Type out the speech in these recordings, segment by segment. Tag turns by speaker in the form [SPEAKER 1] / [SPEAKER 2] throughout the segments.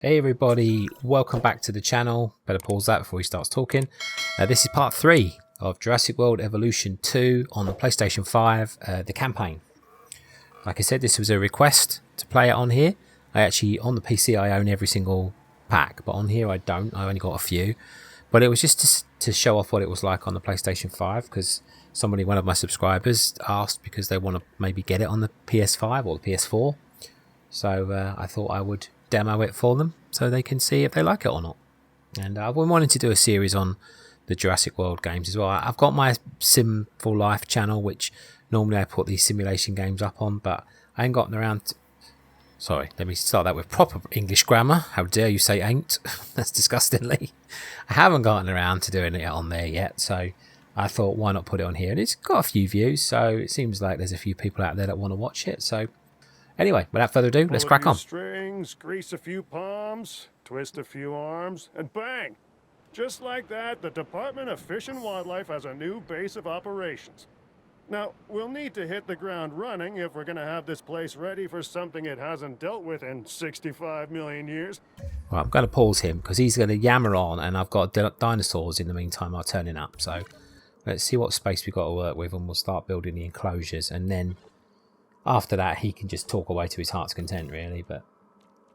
[SPEAKER 1] Hey everybody, welcome back to the channel. Better pause that before he starts talking. This is part 3 of Jurassic World Evolution 2 on the PlayStation 5, the campaign. Like I said, this was a request to play it on here. On the PC I own every single pack, but on here I don't. I only got a few. But it was just to show off what it was like on the PlayStation 5, because one of my subscribers asked because they want to maybe get it on the PS5 or the PS4. So I thought I would demo it for them so they can see if they like it or not. And I've been wanting to do a series on the Jurassic World games as well. I've got my Simful Life channel, which normally I put these simulation games up on, but I ain't gotten around to... Sorry, let me start that with proper English grammar. How dare you say ain't? That's disgustingly. I haven't gotten around to doing it on there yet, so I thought why not put it on here. And it's got a few views, so it seems like there's a few people out there that want to watch it. So anyway, without further ado, let's crack on.
[SPEAKER 2] Strings, grease a few palms, twist a few arms, and bang! Just like that, the Department of Fish and Wildlife has a new base of operations. Now, we'll need to hit the ground running if we're going to have this place ready for something it hasn't dealt with in 65 million years.
[SPEAKER 1] Well, I'm going to pause him because he's going to yammer on, and I've got dinosaurs in the meantime are turning up. So let's see what space we've got to work with, and we'll start building the enclosures, and then after that he can just talk away to his heart's content, really. But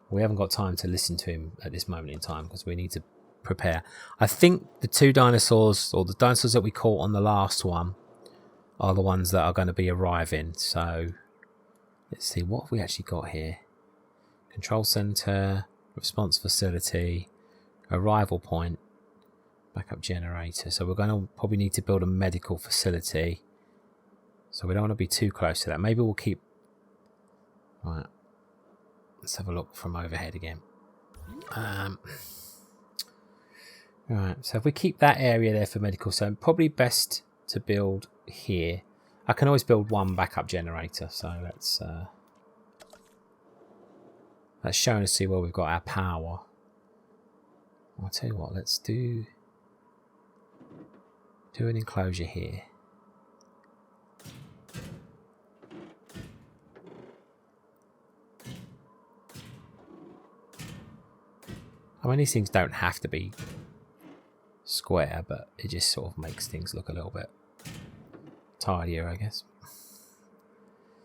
[SPEAKER 1] we haven't got time to listen to him at this moment in time because we need to prepare. I think the two dinosaurs, or the dinosaurs that we caught on the last one, are the ones that are going to be arriving. So let's see, what have we actually got here? Control center, response facility, arrival point, backup generator. So we're going to probably need to build a medical facility. So we don't want to be too close to that. Maybe we'll keep... Right. Let's have a look from overhead again. Right. So if we keep that area there for medical, so probably best to build here. I can always build one backup generator. So that's showing us see where we've got our power. I'll tell you what. Let's do an enclosure here. I mean, these things don't have to be square, but it just sort of makes things look a little bit tidier, I guess.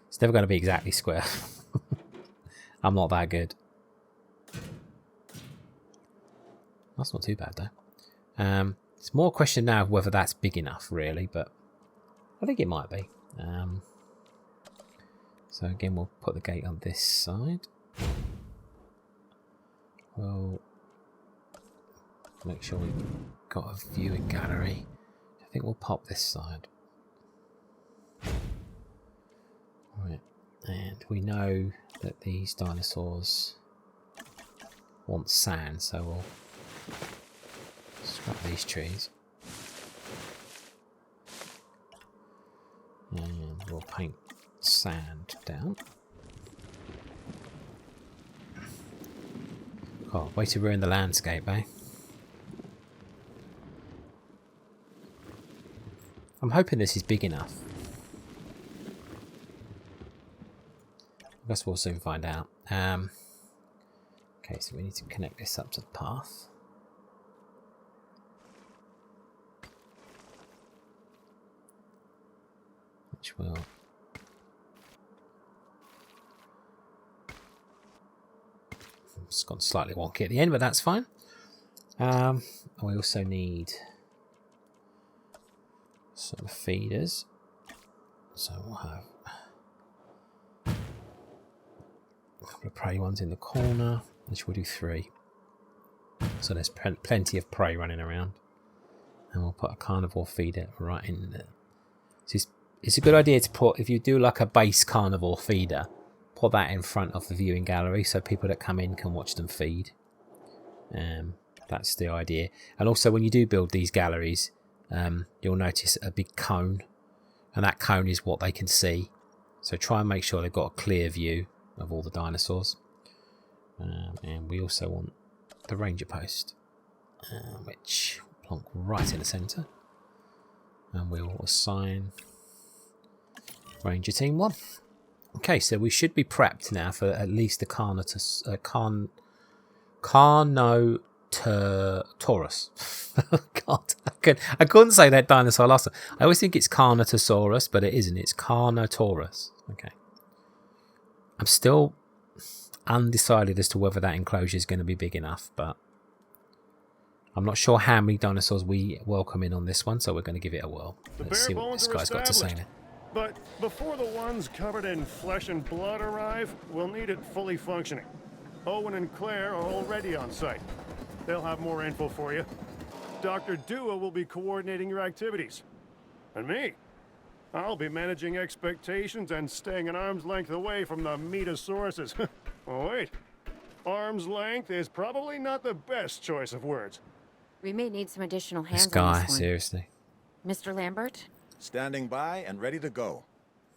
[SPEAKER 1] It's never going to be exactly square. I'm not that good. That's not too bad, though. It's more a question now of whether that's big enough, really, but I think it might be. So again, we'll put the gate on this side. We'll make sure we've got a viewing gallery. I think we'll pop this side. Right, and we know that these dinosaurs want sand, so we'll scrap these trees. And we'll paint sand down. Oh, way to ruin the landscape, eh? I'm hoping this is big enough. I guess we'll soon find out. Okay, so we need to connect this up to the path. Which will... It's gone slightly wonky at the end, but that's fine. We also need some feeders. So we'll have a couple of prey ones in the corner, which we'll do 3. So there's plenty of prey running around. And we'll put a carnivore feeder right in there. So it's a good idea to put, if you do like a base carnivore feeder, put that in front of the viewing gallery so people that come in can watch them feed. That's the idea. And also when you do build these galleries, you'll notice a big cone, and that cone is what they can see. So try and make sure they've got a clear view of all the dinosaurs. And we also want the ranger post, which plonk right in the centre. And we'll assign Ranger Team 1. Okay, so we should be prepped now for at least a Carnotaurus. God, I couldn't say that dinosaur last time. I always think it's Carnotaurus, but it isn't. It's Carnotaurus. Okay. I'm still undecided as to whether that enclosure is going to be big enough, but I'm not sure how many dinosaurs we welcome in on this one, so we're going to give it a whirl. Let's see what this guy's got to say now.
[SPEAKER 2] But before the ones covered in flesh and blood arrive, we'll need it fully functioning. Owen and Claire are already on site. They'll have more info for you. Dr. Dua will be coordinating your activities. And me, I'll be managing expectations and staying an arm's length away from the metasauruses. Oh, wait. Arm's length is probably not the best choice of words.
[SPEAKER 3] We may need some additional hands
[SPEAKER 1] This guy,
[SPEAKER 3] on this one.
[SPEAKER 1] seriously.
[SPEAKER 3] Mr. Lambert?
[SPEAKER 4] Standing by and ready to go.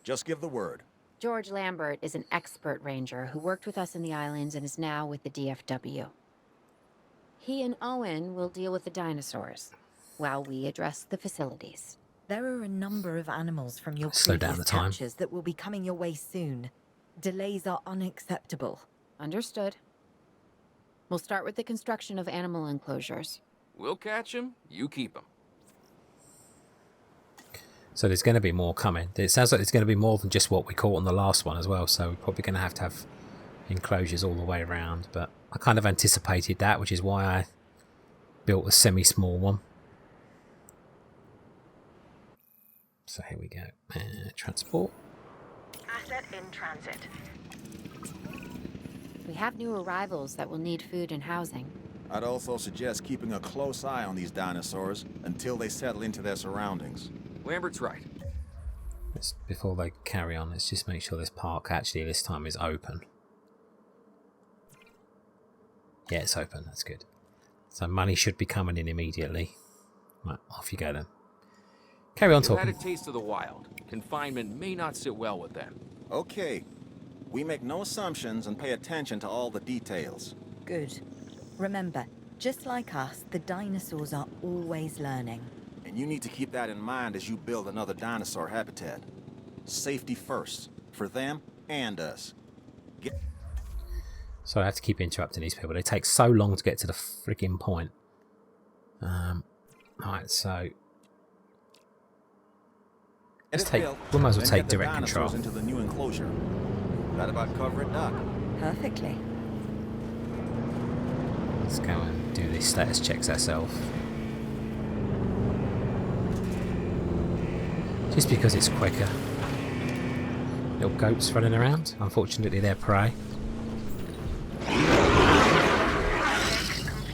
[SPEAKER 4] Just give the word.
[SPEAKER 3] George Lambert is an expert ranger who worked with us in the islands and is now with the DFW. He and Owen will deal with the dinosaurs, while we address the facilities.
[SPEAKER 5] There are a number of animals from your
[SPEAKER 1] Slow down
[SPEAKER 5] previous
[SPEAKER 1] the time.
[SPEAKER 5] captures that will be coming your way soon. Delays are unacceptable.
[SPEAKER 3] Understood. We'll start with the construction of animal enclosures.
[SPEAKER 6] We'll catch him, you keep him.
[SPEAKER 1] So there's going to be more coming. It sounds like there's going to be more than just what we caught on the last one as well, so we're probably going to have enclosures all the way around, but I kind of anticipated that, which is why I built a semi-small one. So here we go. Transport.
[SPEAKER 7] Asset in transit.
[SPEAKER 3] We have new arrivals that will need food and housing.
[SPEAKER 4] I'd also suggest keeping a close eye on these dinosaurs until they settle into their surroundings.
[SPEAKER 6] Lambert's right.
[SPEAKER 1] Before they carry on, let's just make sure this park actually this time is open. Yeah, it's open. That's good. So money should be coming in immediately. Right, off you go then. Carry on
[SPEAKER 6] You had
[SPEAKER 1] talking.
[SPEAKER 6] a taste of the wild. Confinement may not sit well with them.
[SPEAKER 4] Okay. We make no assumptions and pay attention to all the details.
[SPEAKER 5] Good. Remember, just like us, the dinosaurs are always learning.
[SPEAKER 4] And you need to keep that in mind as you build another dinosaur habitat. Safety first, for them and us.
[SPEAKER 1] So I have to keep interrupting these people. They take so long to get to the freaking point. Alright, so let's take. We might as well take direct control.
[SPEAKER 4] Into the new enclosure. That about cover it, Doc?
[SPEAKER 5] Perfectly.
[SPEAKER 1] Let's go and do these status checks ourselves. Just because it's quicker. Little goats running around. Unfortunately, they're prey.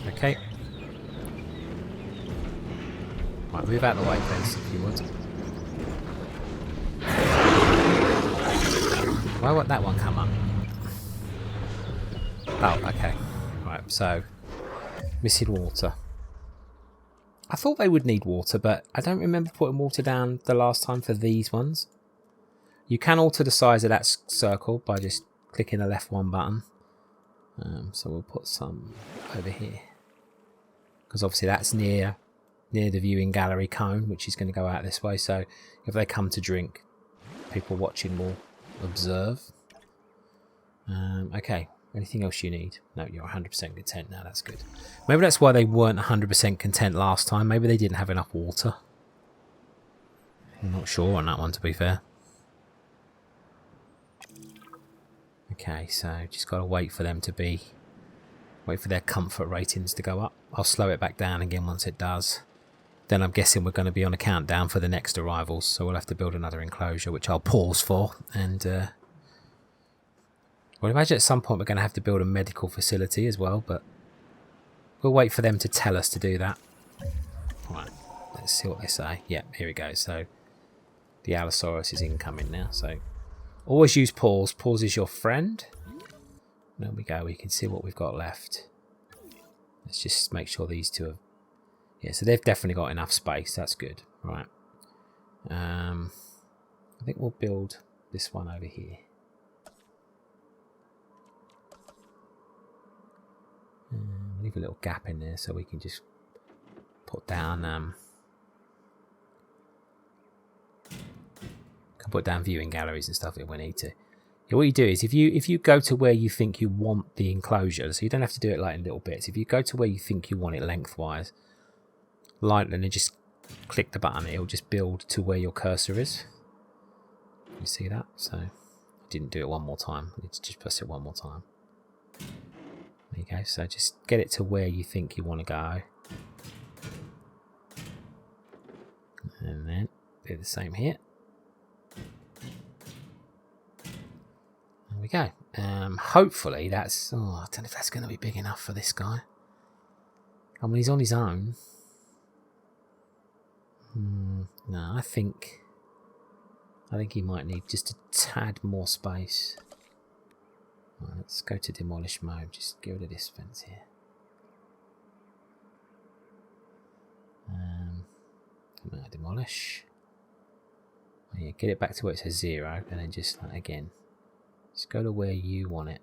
[SPEAKER 1] Okay. Right, move out of the way, please, if you would. Why won't that one come up? Oh, okay. Right, so missing water. I thought they would need water, but I don't remember putting water down the last time for these ones. You can alter the size of that circle by just clicking the left one button. So we'll put some over here. Because obviously that's near the viewing gallery cone, which is going to go out this way. So if they come to drink, people watching will observe. Okay. Anything else you need? No, you're 100% content now. That's good. Maybe that's why they weren't 100% content last time. Maybe they didn't have enough water. I'm not sure on that one, to be fair. Okay, so just got to wait for them to be... Wait for their comfort ratings to go up. I'll slow it back down again once it does. Then I'm guessing we're going to be on a countdown for the next arrivals. So we'll have to build another enclosure, which I'll pause for. And... well, imagine at some point we're going to have to build a medical facility as well, but we'll wait for them to tell us to do that. Right, let's see what they say. Yeah, here we go. So the Allosaurus is incoming now. So always use pause. Pause is your friend. There we go. We can see what we've got left. Let's just make sure these two have... Yeah, so they've definitely got enough space. That's good. Right. I think we'll build this one over here. Leave a little gap in there so we can just put down can put down viewing galleries and stuff if we need to. Yeah, what you do is if you go to where you think you want the enclosure, so you don't have to do it like in little bits. If you go to where you think you want it lengthwise, and then just click the button, it'll just build to where your cursor is. You see that? So I didn't do it one more time. I need to just press it one more time. There you go. So just get it to where you think you want to go. And then do the same here. There we go. Hopefully that's... Oh, I don't know if that's going to be big enough for this guy. I mean, he's on his own. No, I think he might need just a tad more space. Right, let's go to demolish mode. Just get rid of this fence here. Come out, demolish. Oh, yeah, get it back to where it says 0, and then just again, just go to where you want it.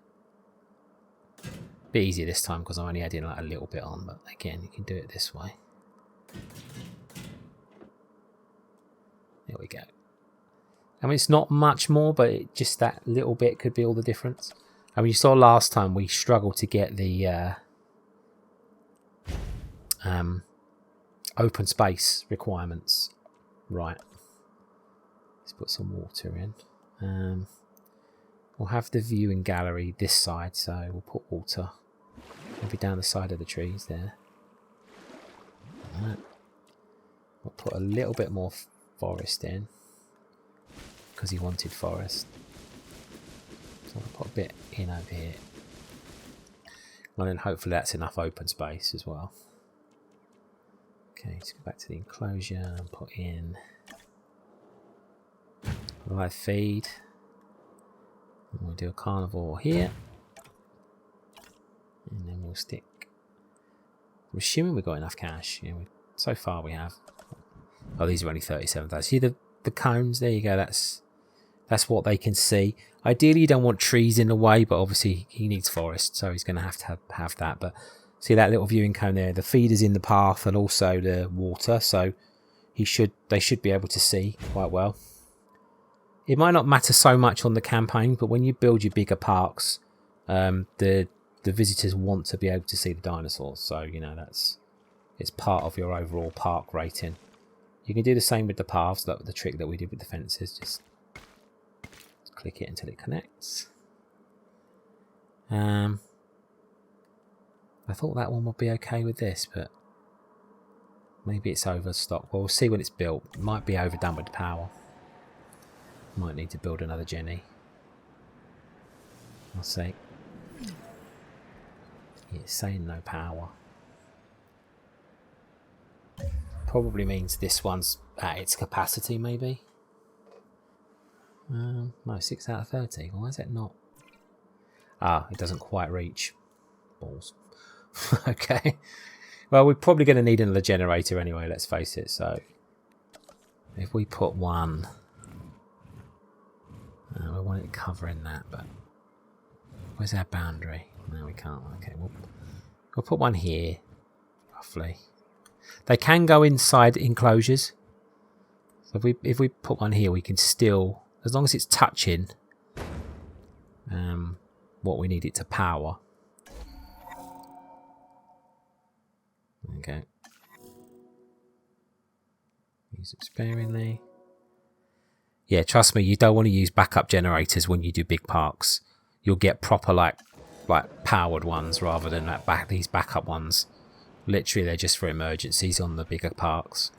[SPEAKER 1] Bit easier this time because I'm only adding like a little bit on, but again, you can do it this way. There we go. I mean, it's not much more, but just that little bit could be all the difference. I mean, you saw last time we struggled to get the open space requirements right. Let's put some water in. We'll have the viewing gallery this side, so we'll put water maybe down the side of the trees there. Right. We'll put a little bit more forest in because he wanted forest. So I'll put a bit in over here. And then hopefully that's enough open space as well. Okay, let's go back to the enclosure and put in live feed. And we'll do a carnivore here. And then we'll stick. I'm assuming we've got enough cash. Yeah, so far we have. Oh, these are only 37,000. See the cones? There you go. That's what they can see. Ideally, you don't want trees in the way, but obviously he needs forest, so he's going to have that. But see that little viewing cone there? The feeder's in the path and also the water, so they should be able to see quite well. It might not matter so much on the campaign, but when you build your bigger parks, the visitors want to be able to see the dinosaurs. So you know it's part of your overall park rating. You can do the same with the paths, like the trick that we did with the fences. Just click it until it connects. I thought that one would be okay with this, but maybe it's overstocked. Well, we'll see when it's built. It might be overdone with the power. Might need to build another Jenny. I'll see. It's saying no power. Probably means this one's at its capacity, maybe. No, 6 out of 30. Why is it not? Ah, it doesn't quite reach. Balls. Okay. Well, we're probably going to need another generator anyway, let's face it. So, if we put one... we want it covering that, but... Where's our boundary? No, we can't. Okay, we'll put one here, roughly. They can go inside enclosures. So if we put one here, we can still, as long as it's touching what we need it to power. Okay. Use it sparingly. Yeah, trust me, you don't want to use backup generators when you do big parks. You'll get proper like powered ones rather than these backup ones. Literally, they're just for emergencies on the bigger parks.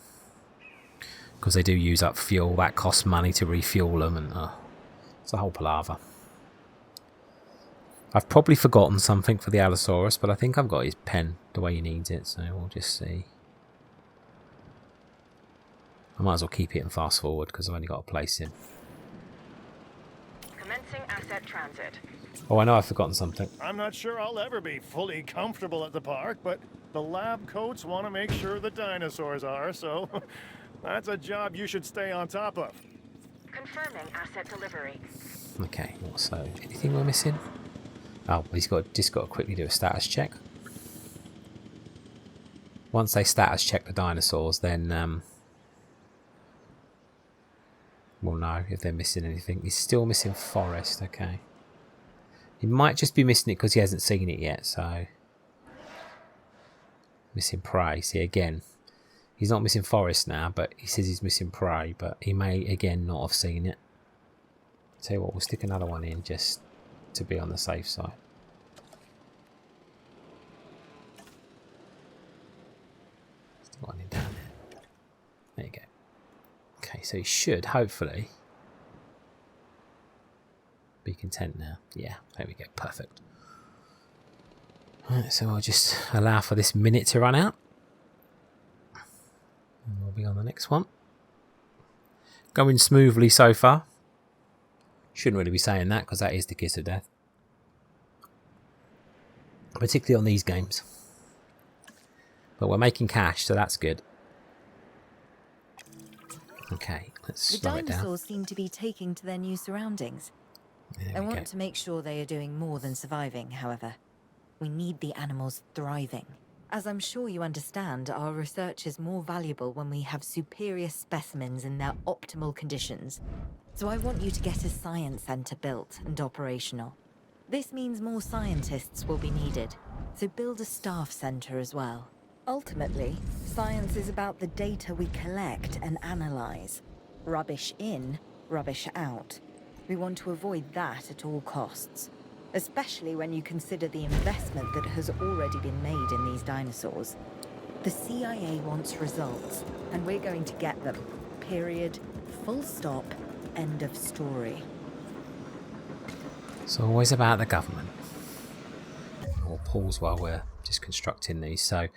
[SPEAKER 1] Because they do use up fuel. That costs money to refuel them. And it's a whole palaver. I've probably forgotten something for the Allosaurus. But I think I've got his pen the way he needs it. So we'll just see. I might as well keep it and fast forward. Because I've only got to place him.
[SPEAKER 7] Commencing asset transit.
[SPEAKER 1] Oh, I know I've forgotten something.
[SPEAKER 2] I'm not sure I'll ever be fully comfortable at the park, but the lab coats want to make sure the dinosaurs are, so that's a job you should stay on top of.
[SPEAKER 7] Confirming asset delivery.
[SPEAKER 1] Okay, so anything we're missing? Oh, he's just got to quickly do a status check. Once they status check the dinosaurs, then we'll know if they're missing anything. He's still missing forest. Okay. He might just be missing it because he hasn't seen it yet. So missing prey. See again. He's not missing forest now, but he says he's missing prey. But he may again not have seen it. Tell you what, we'll stick another one in just to be on the safe side. Stick one in down there. There you go. Okay, so he should hopefully be content now. Yeah, there we go. Perfect. Right, so I'll just allow for this minute to run out. And we'll be on the next one. Going smoothly so far. Shouldn't really be saying that because that is the kiss of death. Particularly on these games. But we're making cash, so that's good. Okay, let's slow it down.
[SPEAKER 5] The dinosaurs seem to be taking to their new surroundings. I want to make sure they are doing more than surviving, however. We need the animals thriving. As I'm sure you understand, our research is more valuable when we have superior specimens in their optimal conditions. So I want you to get a science center built and operational. This means more scientists will be needed, so build a staff center as well. Ultimately, science is about the data we collect and analyze. Rubbish in, rubbish out. We want to avoid that at all costs, especially when you consider the investment that has already been made in these dinosaurs. The CIA wants results, and we're going to get them. Period. Full stop. End of story.
[SPEAKER 1] It's always about the government. We'll pause while we're just constructing these. So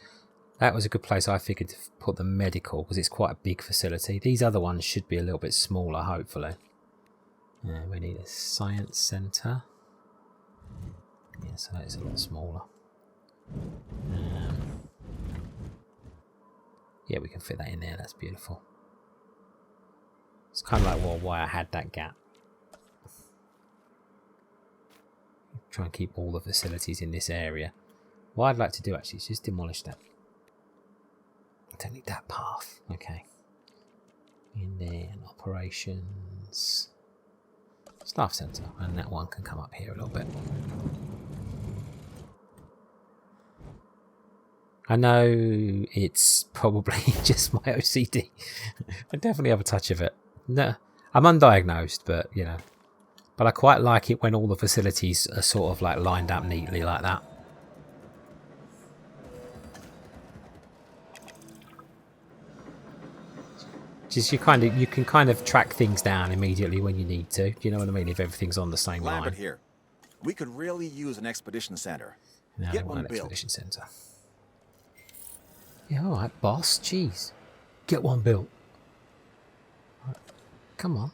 [SPEAKER 1] that was a good place I figured to put the medical because it's quite a big facility. These other ones should be a little bit smaller, hopefully. Yeah, we need a science centre. Yeah, so that is a lot smaller. Yeah, we can fit that in there. That's beautiful. It's kind of like why I had that gap. Try and keep all the facilities in this area. What I'd like to do actually is just demolish that. I don't need that path. Okay. And then operations. Staff centre. And that one can come up here a little bit. I know it's probably just my OCD. I definitely have a touch of it. No, I'm undiagnosed, but you know. But I quite like it when all the facilities are sort of like lined up neatly like that. Just you can kind of track things down immediately when you need to. Do you know what I mean? If everything's on the same
[SPEAKER 4] Lambert
[SPEAKER 1] line.
[SPEAKER 4] here. We could really use an expedition center.
[SPEAKER 1] No,
[SPEAKER 4] Get
[SPEAKER 1] I want
[SPEAKER 4] one
[SPEAKER 1] an
[SPEAKER 4] built.
[SPEAKER 1] expedition centre. Yeah, all right, boss. Jeez, get one built. Right. Come on.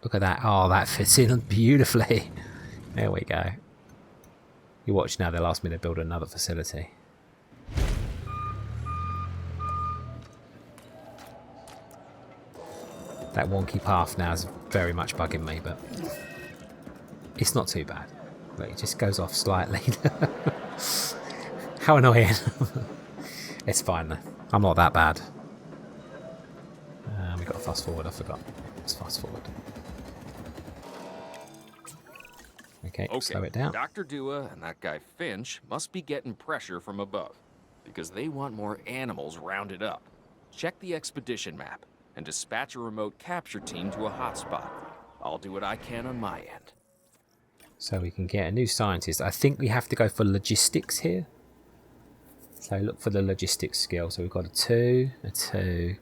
[SPEAKER 1] Look at that. Oh, that fits in beautifully. There we go. You watch now. They'll ask me to build another facility. That wonky path now is very much bugging me, but it's not too bad. Look, it just goes off slightly. How annoying. It's fine though. I'm not that bad. We've got to fast forward. I forgot. Let's fast forward. Okay, slow it down.
[SPEAKER 6] Dr. Dua and that guy Finch must be getting pressure from above because they want more animals rounded up. Check the expedition map and dispatch a remote capture team to a hotspot. I'll do what I can on my end.
[SPEAKER 1] So we can get a new scientist. I think we have to go for logistics here. So look for the logistics skill. So we've got a 2, a 2,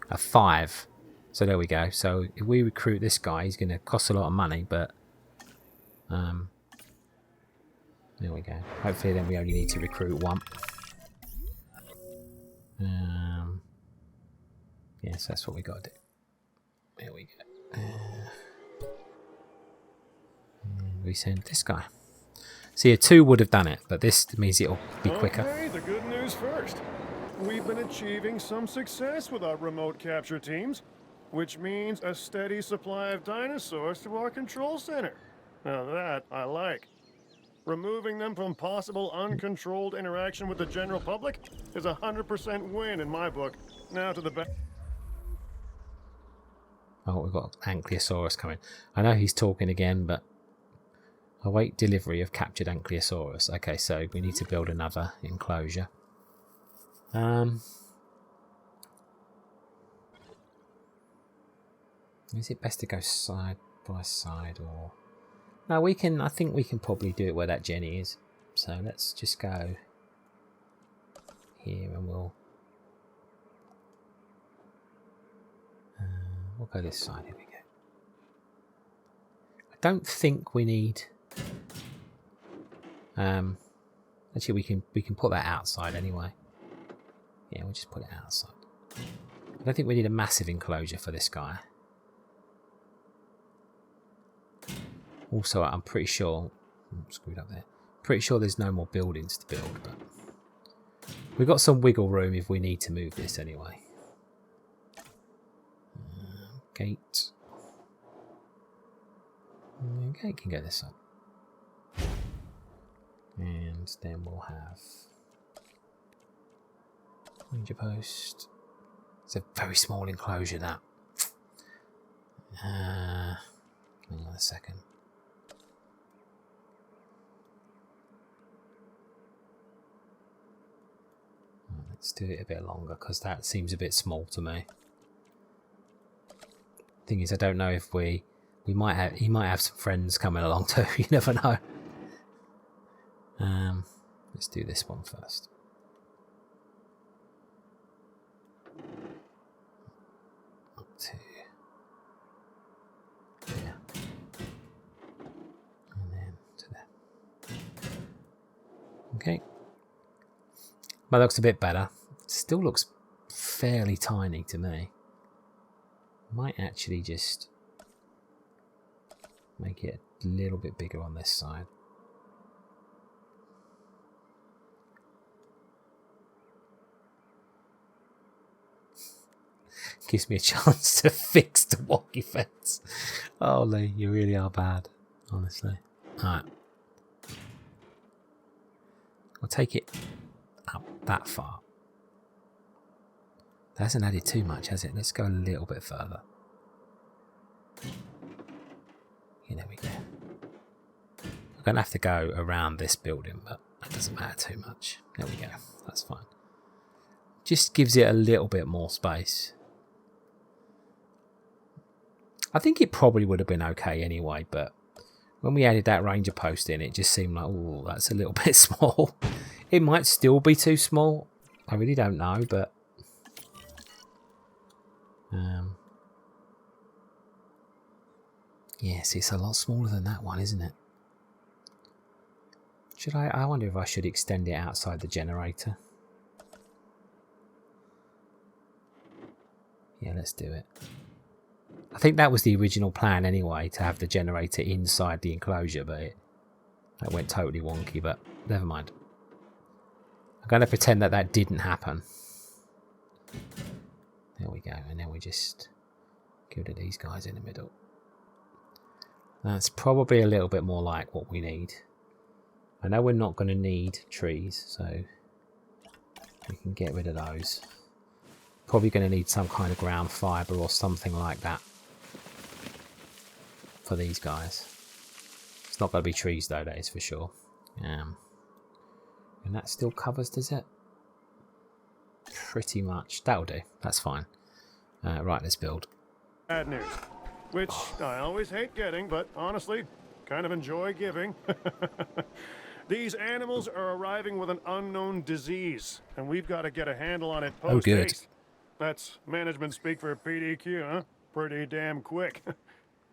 [SPEAKER 1] a 5. So there we go. So if we recruit this guy, he's going to cost a lot of money, but there we go. Hopefully then we only need to recruit 1. Yes, that's what we got to do. There we go. And we send this guy. See, a 2 would have done it, but this means it'll be quicker.
[SPEAKER 2] Okay, the good news first. We've been achieving some success with our remote capture teams, which means a steady supply of dinosaurs to our control center. Now that I like. Removing them from possible uncontrolled interaction with the general public is a 100% win in my book. Now to the back.
[SPEAKER 1] Oh, we've got Ankylosaurus coming. I know he's talking again, but await delivery of captured Ankylosaurus. Okay, so we need to build another enclosure. Is it best to go side by side, or no? We can. I think we can probably do it where that Jenny is. So let's just go here, and we'll go this side. Here we go. I don't think we need. Actually, we can put that outside anyway. Yeah, we'll just put it outside. I don't think we need a massive enclosure for this guy. Also, I'm pretty sure... screwed up there. Pretty sure there's no more buildings to build, but... we've got some wiggle room if we need to move this anyway. Gate. Gate can go this side. And then we'll have... ranger post. It's a very small enclosure, that. Hang on a second. Let's do it a bit longer, because that seems a bit small to me. Thing is, I don't know if he might have some friends coming along too. You never know. Let's do this one first. Up to there, and then to there. Okay. That looks a bit better. It still looks fairly tiny to me. Might actually just make it a little bit bigger on this side. Gives me a chance to fix the walkie fence. Oh, Lee, you really are bad, honestly. Alright. I'll take it up that far. That hasn't added too much, has it? Let's go a little bit further. Yeah, there we go. I'm going to have to go around this building, but that doesn't matter too much. There we go. That's fine. Just gives it a little bit more space. I think it probably would have been okay anyway, but when we added that ranger post in, it just seemed like, oh, that's a little bit small. It might still be too small. I really don't know, but... yes, it's a lot smaller than that one, isn't it? Should I wonder if I should extend it outside the generator. Yeah, let's do it. I think that was the original plan anyway, to have the generator inside the enclosure, but that went totally wonky, but never mind. I'm going to pretend that that didn't happen. There we go, and then we just get rid of these guys in the middle. That's probably a little bit more like what we need. I know we're not going to need trees, so we can get rid of those. Probably going to need some kind of ground fibre or something like that for these guys. It's not going to be trees though, that is for sure. And that still covers, does it? Pretty much. That'll do. That's fine. Right, let's build.
[SPEAKER 2] Bad news. Which I always hate getting, but honestly, kind of enjoy giving. These animals are arriving with an unknown disease, and we've got to get a handle on it post-haste.
[SPEAKER 1] Oh, good.
[SPEAKER 2] That's management speak for PDQ, huh? Pretty damn quick.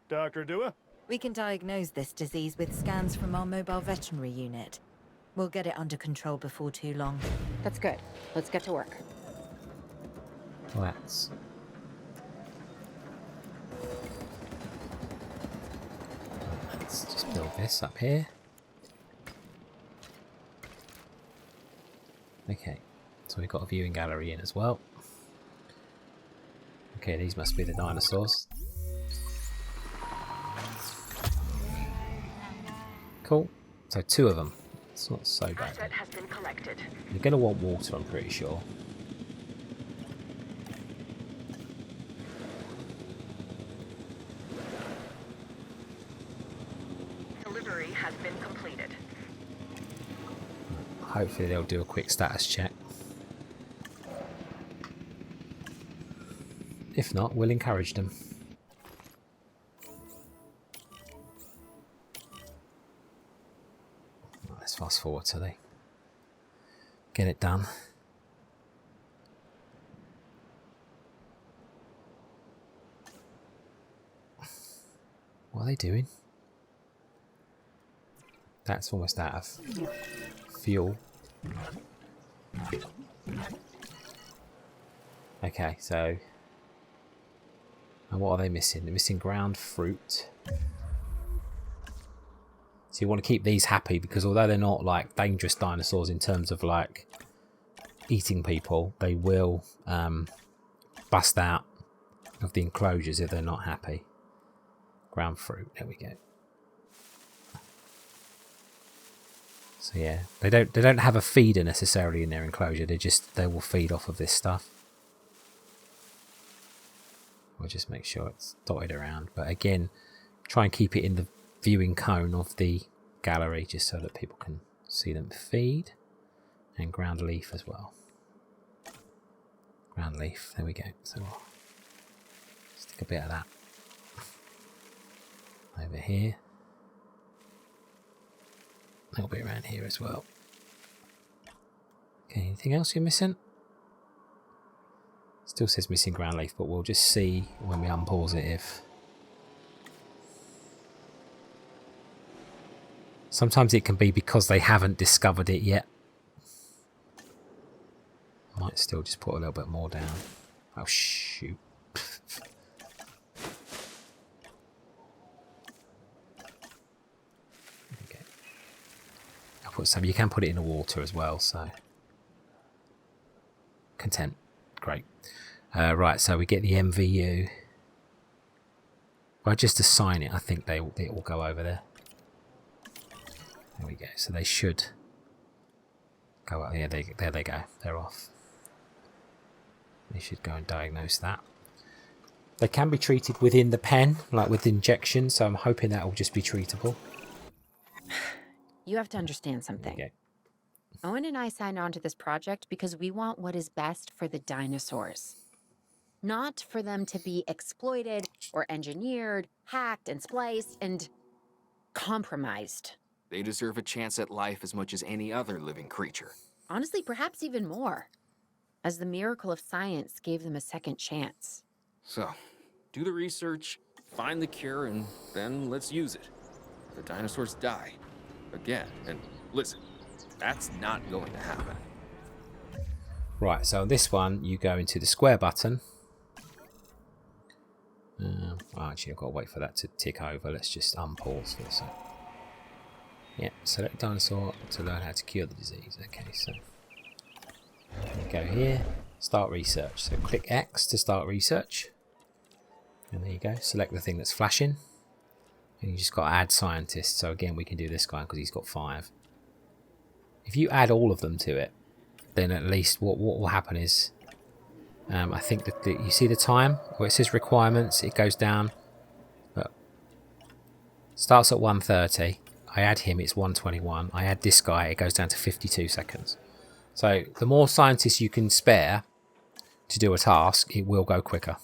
[SPEAKER 2] Dr. Dua?
[SPEAKER 5] We can diagnose this disease with scans from our mobile veterinary unit. We'll get it under control before too long.
[SPEAKER 3] That's good. Let's get to work.
[SPEAKER 1] Let's. Let's just build this up here. Okay, so we've got a viewing gallery in as well. Okay, these must be the dinosaurs. Cool. So 2 of them. It's not so bad.
[SPEAKER 7] Asset has been collected.
[SPEAKER 1] You're going to want water, I'm pretty sure. hopefully they'll do a quick status check. If not, we'll encourage them. Let's fast forward till they get it done. What are they doing? That's almost out of fuel. Okay, so... And what are they missing? They're missing ground fruit. So you want to keep these happy, because although they're not like dangerous dinosaurs in terms of like eating people, they will bust out of the enclosures if they're not happy. Ground fruit, there we go. So yeah, they don't have a feeder necessarily in their enclosure. They will feed off of this stuff. We'll just make sure it's dotted around, but again, try and keep it in the viewing cone of the gallery just so that people can see them feed. And ground leaf as well. Ground leaf, there we go. So we'll stick a bit of that over here. A little bit around here as well. Okay, anything else you're missing? Still says missing ground leaf, but we'll just see when we unpause it if... Sometimes it can be because they haven't discovered it yet. Might still just put a little bit more down. Oh shoot. Okay. I'll put some. You can put it in the water as well, so... Content. Great. Right, so we get the MVU. If I just assign it, I think it will go over there. There we go. So they should go up. Yeah, there they go. They're off. They should go and diagnose that. They can be treated within the pen, like with injections, so I'm hoping that will just be treatable.
[SPEAKER 3] You have to understand something. Owen and I signed on to this project because we want what is best for the dinosaurs. Not for them to be exploited or engineered, hacked and spliced and compromised.
[SPEAKER 6] They deserve a chance at life as much as any other living creature.
[SPEAKER 3] Honestly, perhaps even more, as the miracle of science gave them a second chance.
[SPEAKER 6] So, do the research, find the cure, and then let's use it. The dinosaurs die. Again. And listen, that's not going to happen.
[SPEAKER 1] Right, so on this one, you go into the square button. Actually, I've got to wait for that to tick over. Let's just unpause for a sec. Yeah, select dinosaur to learn how to cure the disease. Okay, so go here, start research. So click X to start research. And there you go. Select the thing that's flashing. And you just got to add scientists. So again, we can do this guy because he's got 5. If you add all of them to it, then at least what will happen is, I think that you see the time where it says requirements, it goes down. But starts at 1:30. I add him, it's 1:21. I add this guy, it goes down to 52 seconds. So the more scientists you can spare to do a task, it will go quicker.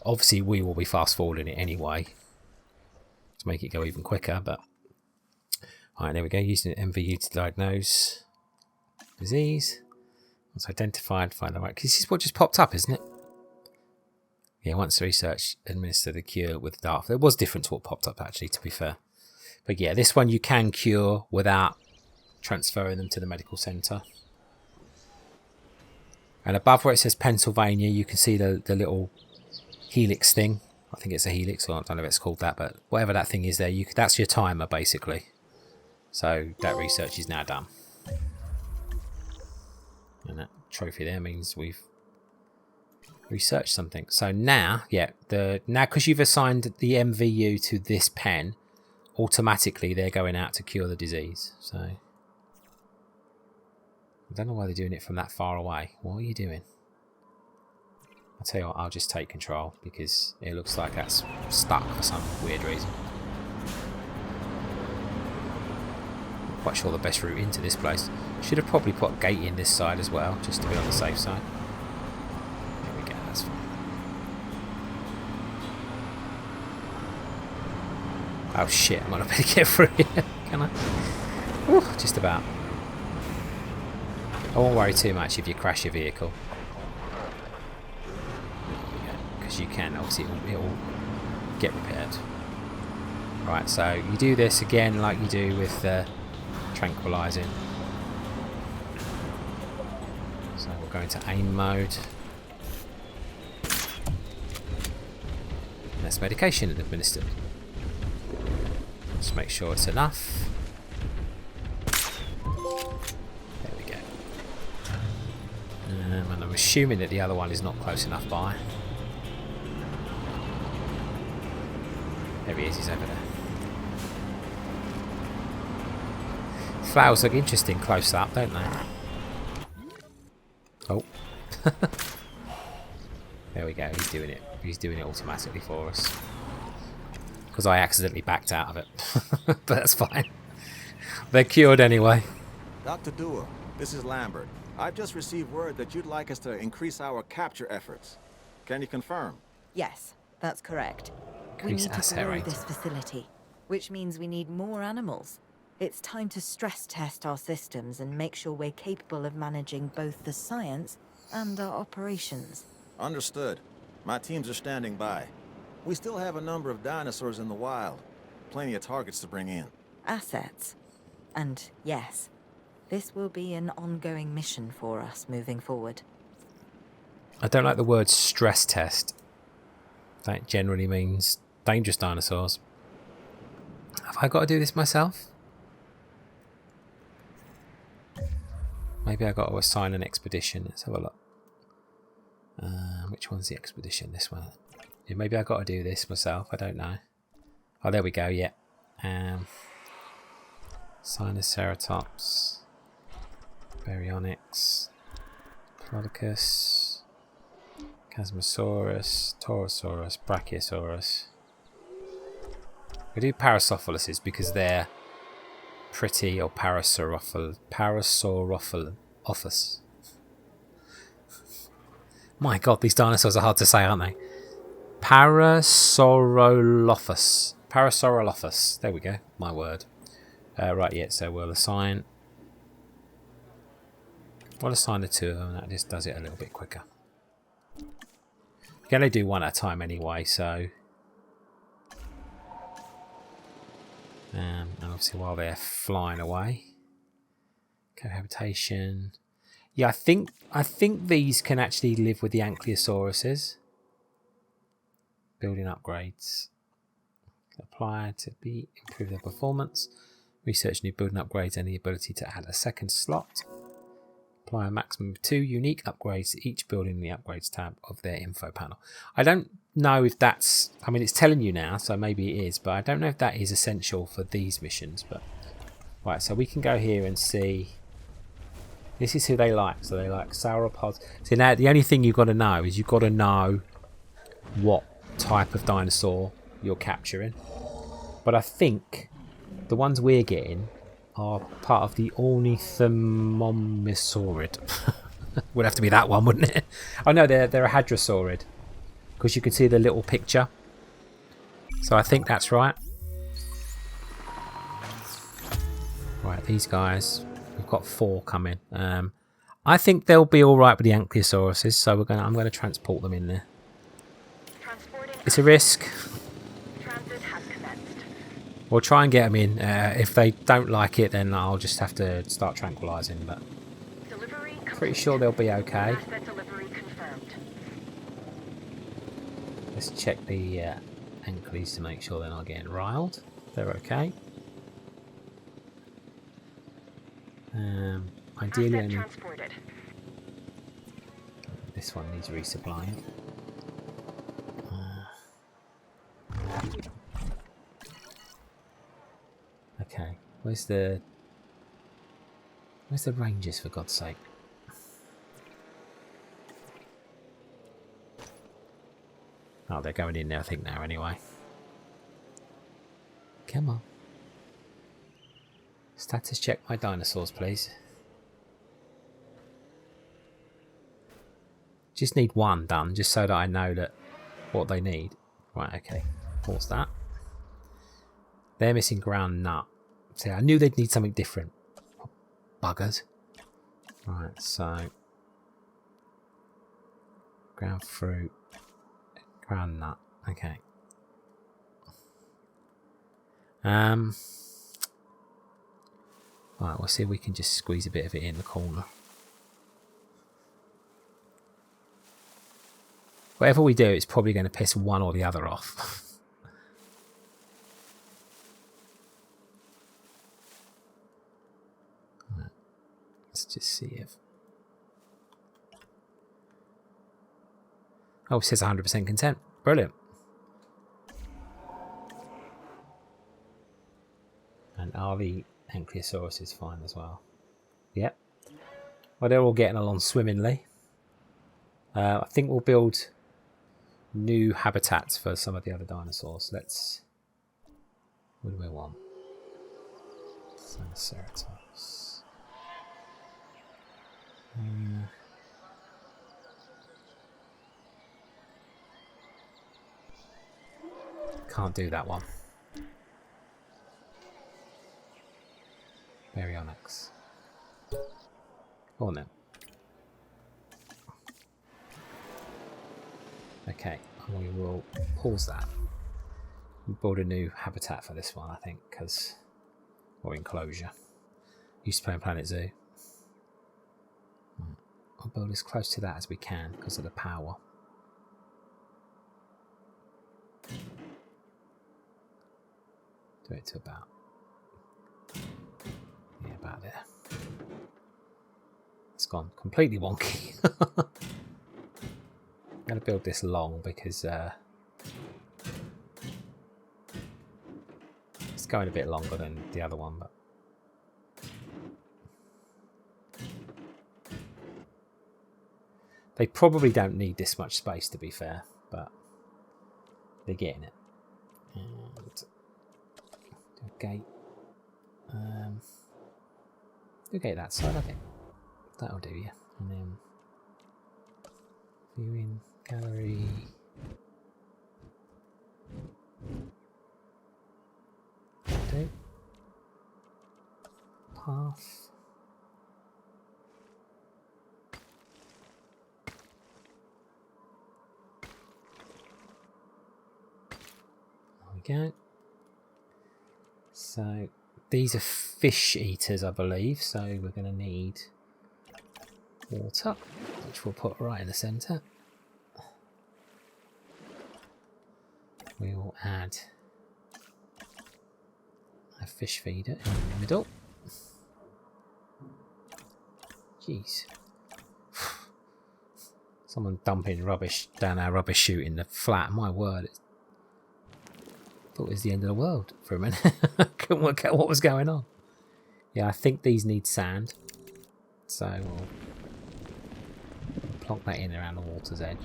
[SPEAKER 1] Obviously, we will be fast forwarding it anyway to make it go even quicker. But alright, there we go. Using MVU to diagnose disease. Once identified, find the right. This is what just popped up, isn't it? Yeah, once research, administer the cure with DART. It was different to what popped up, actually, to be fair. But yeah, this one you can cure without transferring them to the medical centre. And above where it says Pennsylvania, you can see the little helix thing. I think it's a helix, or I don't know if it's called that, but whatever that thing is there, that's your timer, basically. So that research is now done. And that trophy there means we've researched something. So now, yeah, now because you've assigned the MVU to this pen, automatically they're going out to cure the disease. So I don't know why they're doing it from that far away. What are you doing? I'll tell you what, I'll just take control because it looks like that's stuck for some weird reason. quite sure the best route into this place. Should have probably put a gate in this side as well, just to be on the safe side. There we go, that's fine. Oh shit, I'm gonna better get through here, can I? Ooh, just about. I won't worry too much if you crash your vehicle. Because you can, obviously it'll get repaired. Right, so you do this again like you do with tranquilizing. So we'll go into aim mode. And that's medication administered. Just make sure it's enough. There we go. And I'm assuming that the other one is not close enough by. There he is, he's over there. Flowers look interesting close up, don't they? Oh. There we go, he's doing it. He's doing it automatically for us. Because I accidentally backed out of it. But that's fine. They're cured anyway.
[SPEAKER 4] Dr. Dewar, this is Lambert. I've just received word that you'd like us to increase our capture efforts. Can you confirm?
[SPEAKER 5] Yes, that's correct. We
[SPEAKER 1] Increase
[SPEAKER 5] need to
[SPEAKER 1] assay
[SPEAKER 5] grow
[SPEAKER 1] rate.
[SPEAKER 5] this facility, which means we need more animals. It's time to stress test our systems and make sure we're capable of managing both the science and our operations.
[SPEAKER 4] Understood. My teams are standing by. We still have a number of dinosaurs in the wild. Plenty of targets to bring in.
[SPEAKER 5] Assets. And yes, this will be an ongoing mission for us moving forward.
[SPEAKER 1] I don't like the word stress test. That generally means dangerous dinosaurs. Have I got to do this myself? Maybe I got to assign an expedition. Let's have a look. Which one's the expedition? This one. Yeah, maybe I got to do this myself. I don't know. Oh, there we go. Yeah. Sinoceratops, Baryonyx, Plodocus, Chasmosaurus, Torosaurus, Brachiosaurus. We do Parasaurolophus because they're pretty, or Parasaurolophus. My god, these dinosaurs are hard to say, aren't they? Parasaurolophus. Parasaurolophus. There we go. My word. Right, yeah, so we'll assign the two of them. That just does it a little bit quicker. We can only do one at a time anyway, so... and obviously while they're flying away. Cohabitation. Yeah, I think these can actually live with the Ankylosauruses. Building upgrades. Apply to improve their performance. Research new building upgrades and the ability to add a second slot. Apply a maximum of 2 unique upgrades to each building in the upgrades tab of their info panel. I don't know if that's... I mean, it's telling you now, so maybe it is, but I don't know if that is essential for these missions. But right, so we can go here and see... This is who they like. So they like sauropods. So now the only thing you've got to know is you've got to know what type of dinosaur you're capturing. But I think the ones we're getting are part of the Ornithomimosaurid. Would have to be that one, wouldn't it? Oh no, they're a Hadrosaurid, because you can see the little picture. So I think that's right. Right, these guys, we've got 4 coming. I think they'll be all right with the Ankylosauruses, so I'm going to transport them in there. It's a risk.
[SPEAKER 7] Transit has commenced.
[SPEAKER 1] We'll try and get them in. If they don't like it, then I'll just have to start tranquilizing. But
[SPEAKER 7] Delivery
[SPEAKER 1] pretty sure they'll be okay.
[SPEAKER 7] Asset delivery confirmed.
[SPEAKER 1] Let's check the Ankylos to make sure they're not getting riled. They're okay. Ideally,
[SPEAKER 7] Asset
[SPEAKER 1] only
[SPEAKER 7] transported.
[SPEAKER 1] this one needs resupplying. Okay, where's the rangers, for God's sake? Oh, they're going in there, I think, now anyway. Come on. It's Status check my dinosaurs, please. Just need one done, just so that I know that what they need. Right, okay. What's that? They're missing ground nut. See, I knew they'd need something different. Buggers. Right, so ground fruit, ground nut. Okay. Right, we'll see if we can just squeeze a bit of it in the corner. Whatever we do, it's probably going to piss one or the other off. Right. Let's just see if... Oh, it says 100% content. Brilliant. And are the Ankylosaurus fine as well? Yep. Well, they're all getting along swimmingly. I think we'll build new habitats for some of the other dinosaurs. Let's... What do we want? Triceratops. Can't do that one. Baryonyx. Go on then. Okay, we will pause that. We'll build a new habitat for this one, I think, because... Or enclosure. Used to play on Planet Zoo. I'll build as close to that as we can because of the power. Do it to about... Yeah, about there. It's gone completely wonky. I'm going to build this long because it's going a bit longer than the other one, but they probably don't need this much space, to be fair, but they're getting it. And do a gate. Do a gate that side, I think. That'll do you. And then viewing gallery. Do path. There we go. So these are fish eaters, I believe, so we're going to need water, which we'll put right in the centre. We will add a fish feeder in the middle. Jeez. Someone dumping rubbish down our rubbish chute in the flat, my word. I thought it was the end of the world for a minute. Couldn't work out what was going on. Yeah, I think these need sand. So we'll plonk that in around the water's edge.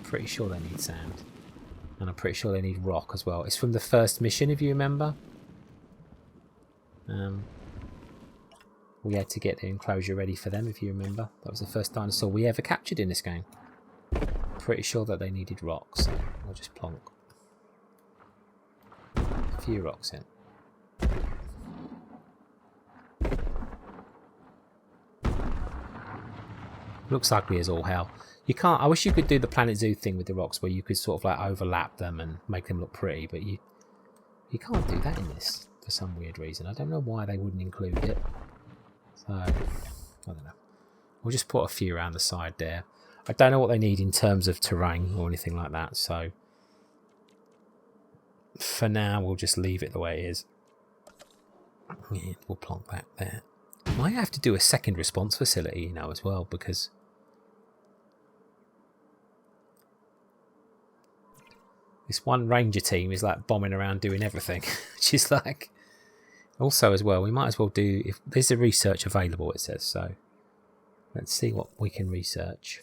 [SPEAKER 1] Pretty sure they need sand. And I'm pretty sure they need rock as well. It's from the first mission, if you remember. We had to get the enclosure ready for them, if you remember. That was the first dinosaur we ever captured in this game. Pretty sure that they needed rocks, so we'll just plonk a few rocks in. Looks ugly as all hell. You can't. I wish you could do the Planet Zoo thing with the rocks, where you could sort of like overlap them and make them look pretty, but you can't do that in this for some weird reason. I don't know why they wouldn't include it. So I don't know. We'll just put a few around the side there. I don't know what they need in terms of terrain or anything like that, so for now we'll just leave it the way it is. Yeah, we'll plonk that there. Might have to do a second response facility, you know, as well, because this one ranger team is like bombing around doing everything. Which is like... Also as well, we might as well do... If there's a research available, it says, so let's see what we can research.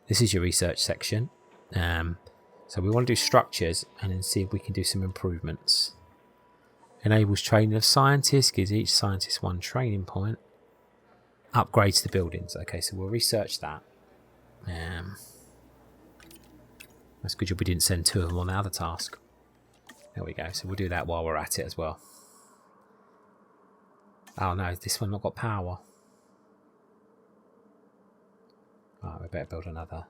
[SPEAKER 1] This is your research section. So we want to do structures and then see if we can do some improvements. Enables training of scientists, gives each scientist 1 training point. Upgrades the buildings. Okay, so we'll research that. That's good job we didn't send 2 of them on the other task. There we go. So we'll do that while we're at it as well. Oh no, this one not got power. Right, we better build another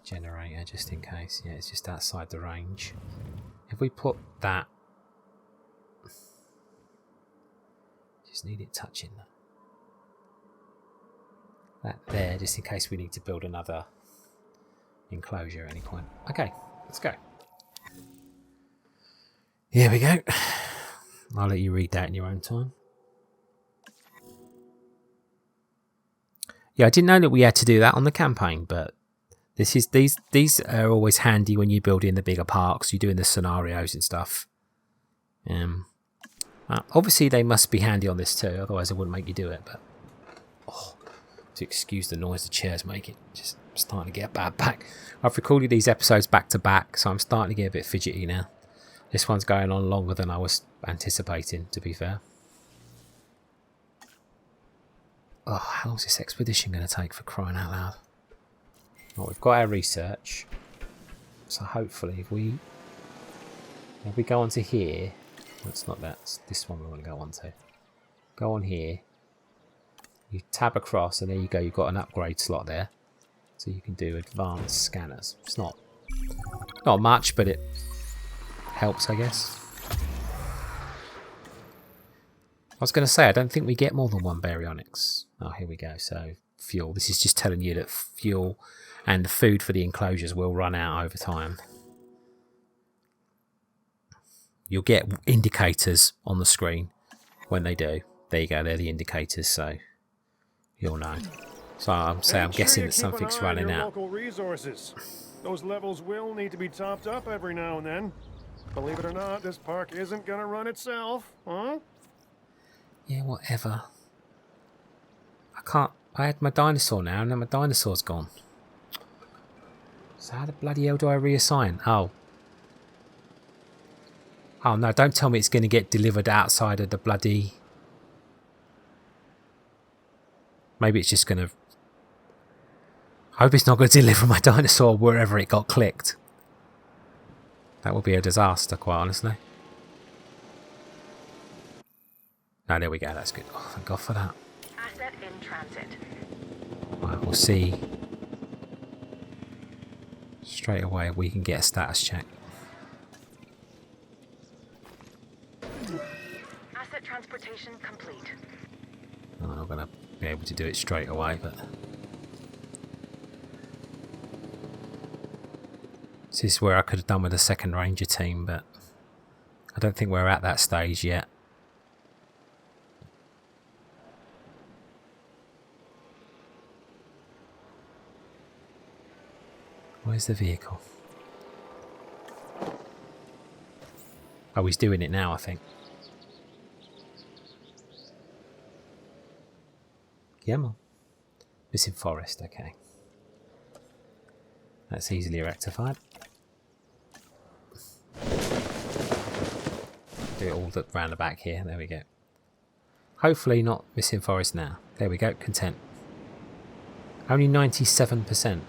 [SPEAKER 1] generator just in case. Yeah, it's just outside the range. If we put that... Just need it touching that there, just in case we need to build another enclosure at any point. Okay, let's go. Here we go. I'll let you read that in your own time. Yeah, I didn't know that we had to do that on the campaign, but these are always handy when you build in the bigger parks, you're doing the scenarios and stuff. Obviously they must be handy on this too, otherwise I wouldn't make you do it, but to excuse the noise the chair's making, just starting to get a bad back. I've recorded these episodes back to back, so I'm starting to get a bit fidgety now. This one's going on longer than I was anticipating, to be fair. Oh, how long's this expedition going to take, for crying out loud? Well, we've got our research, so hopefully if we go on to here, well, it's not that, it's this one we want to go on to. Go on here, you tab across, and there you go, you've got an upgrade slot there. So you can do advanced scanners. It's not much, but it helps, I guess. I was going to say, I don't think we get more than 1 baryonyx. Oh, here we go. So fuel. This is just telling you that fuel and the food for the enclosures will run out over time. You'll get indicators on the screen when they do. There you go. They're the indicators, so you'll know. So I'm guessing that something's running out.
[SPEAKER 2] Local resources. Those levels will need to be topped up every now and then. Believe it or not, this park isn't gonna run itself, huh?
[SPEAKER 1] Yeah, whatever. I had my dinosaur now, and then my dinosaur's gone. So how the bloody hell do I reassign? Oh no, don't tell me it's going to get delivered outside of the bloody... Maybe it's just going to... I hope it's not going to deliver my dinosaur wherever it got clicked. That would be a disaster, quite honestly. No, there we go, that's good. Oh, thank God for that.
[SPEAKER 7] Asset in transit.
[SPEAKER 1] Right, we'll see straight away if we can get a status check.
[SPEAKER 7] Asset transportation complete.
[SPEAKER 1] I'm not going to be able to do it straight away, but... This is where I could have done with a second ranger team, but I don't think we're at that stage yet. Where's the vehicle? Oh, he's doing it now, I think. Yeah, man. Missing forest, okay. That's easily rectified. Do it all round the back here. There we go. Hopefully not missing forest now. There we go. Content. Only 97%.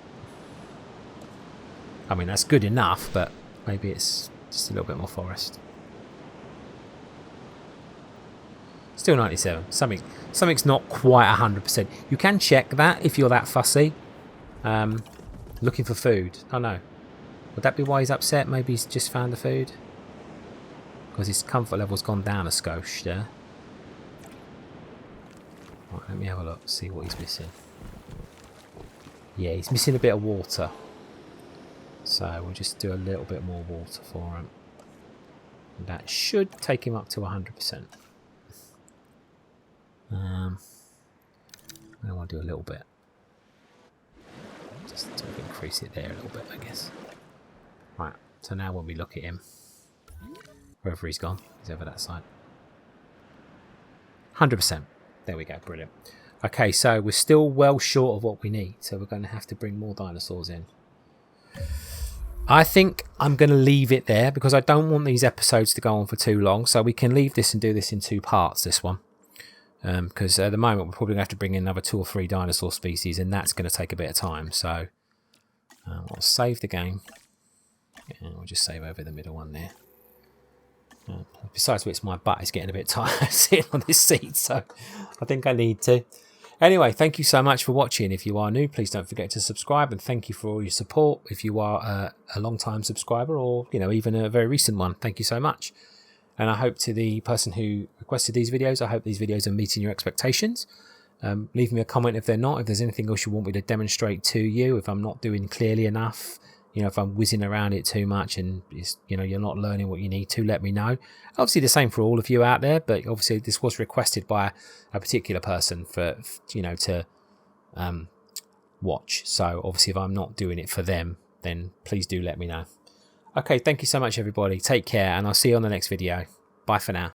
[SPEAKER 1] I mean, that's good enough, but maybe it's just a little bit more forest. Still 97. Something's not quite 100%. You can check that if you're that fussy. Looking for food. Oh no. Would that be why he's upset? Maybe he's just found the food? Because his comfort level's gone down a skosh there. Right, let me have a look, see what he's missing. Yeah, he's missing a bit of water. So we'll just do a little bit more water for him. And that should take him up to 100%. I want to do a little bit. Just to increase it there a little bit, I guess. Right, so now when we look at him, wherever he's gone, he's over that side. 100%. There we go, brilliant. Okay, so we're still well short of what we need, so we're going to have to bring more dinosaurs in. I think I'm going to leave it there because I don't want these episodes to go on for too long. So we can leave this and do this in 2 parts, this one. Because at the moment we're probably going to have to bring in another 2 or 3 dinosaur species, and that's going to take a bit of time. So I'll save the game. And we'll just save over the middle one there. Besides which, my butt is getting a bit tired sitting on this seat, so I think I need to. Anyway, thank you so much for watching. If you are new, please don't forget to subscribe, and thank you for all your support. If you are a long-time subscriber, or even a very recent one, thank you so much. And I hope to the person who requested these videos, I hope these videos are meeting your expectations. Leave me a comment if they're not. If there's anything else you want me to demonstrate to you, if I'm not doing clearly enough, if I'm whizzing around it too much and it's, you're not learning what you need to, let me know. Obviously the same for all of you out there, but obviously this was requested by a particular person for to watch. So obviously if I'm not doing it for them, then please do let me know. Okay, thank you so much everybody. Take care, and I'll see you on the next video. Bye for now.